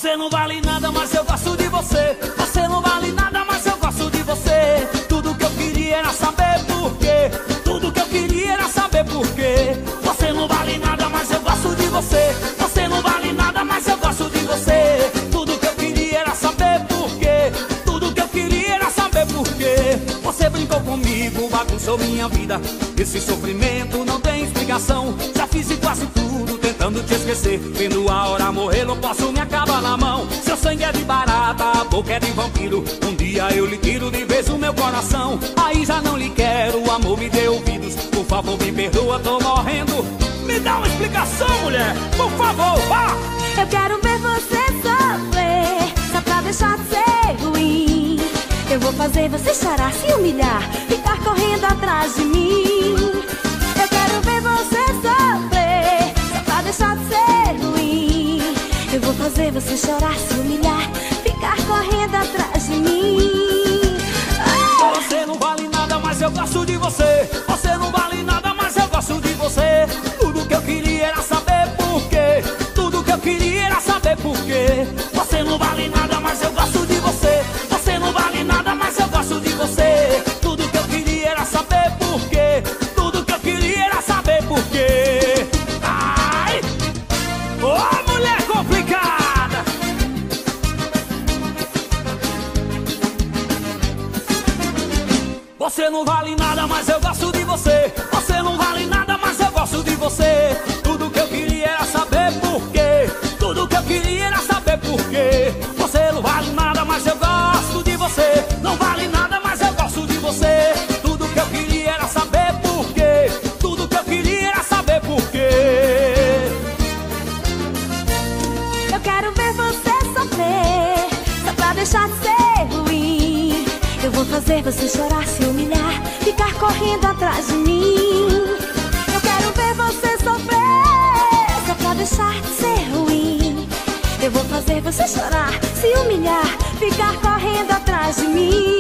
Você não vale nada, mas eu gosto de você. Você não vale nada, mas eu gosto de você. Tudo que eu queria era saber por quê. Tudo que eu queria era saber por quê. Você não vale nada, mas eu gosto de você. Você não vale nada, mas eu gosto de você. Tudo que eu queria era saber por quê. Tudo que eu queria era saber por quê. Você brincou comigo, bagunçou minha vida. Esse sofrimento não tem explicação. Já fiz quase tudo tentando te esquecer. Vendo a hora morrer, não posso me acabar na mão. Seu sangue é de barata, a boca é de vampiro. Um dia eu lhe tiro de vez o meu coração. Aí já não lhe quero, o amor me dê ouvidos. Por favor, me perdoa, tô morrendo. Me dá uma explicação, mulher, por favor, vá! Eu quero ver você sofrer, só pra deixar de ser ruim. Eu vou fazer você chorar, se humilhar, ficar correndo atrás de mim. Eu quero ver você sofrer, só pra deixar de ser ruim. Eu vou fazer você chorar, se humilhar, ficar correndo atrás de mim. Você não vale nada, mas eu gosto de você. Você não vale nada, mas eu gosto de você. Tudo que eu queria era saber por quê. Tudo que eu queria era saber por quê. Você não vale nada, mas eu gosto de você. Você não vale nada, mas eu gosto de você. Tudo que eu queria era saber por quê. Tudo que eu queria era saber por quê. Ai! Ô, mulher complicada! Você não vale nada, mas eu gosto de você. Você não vale nada, mas eu gosto de você. Tudo que eu queria era saber por quê. Tudo que eu queria era saber por quê. Você não vale nada, mas eu gosto de você. Não vale nada, mas eu gosto de você. Tudo que eu queria era saber por quê. Tudo que eu queria era saber por quê. Eu quero ver você sofrer, só pra deixar de ser ruim. Eu vou fazer você chorar, se humilhar, ficar correndo atrás de mim. Eu quero ver você sofrer, só pra deixar de ser ruim. Eu vou fazer você chorar, se humilhar, ficar correndo atrás de mim.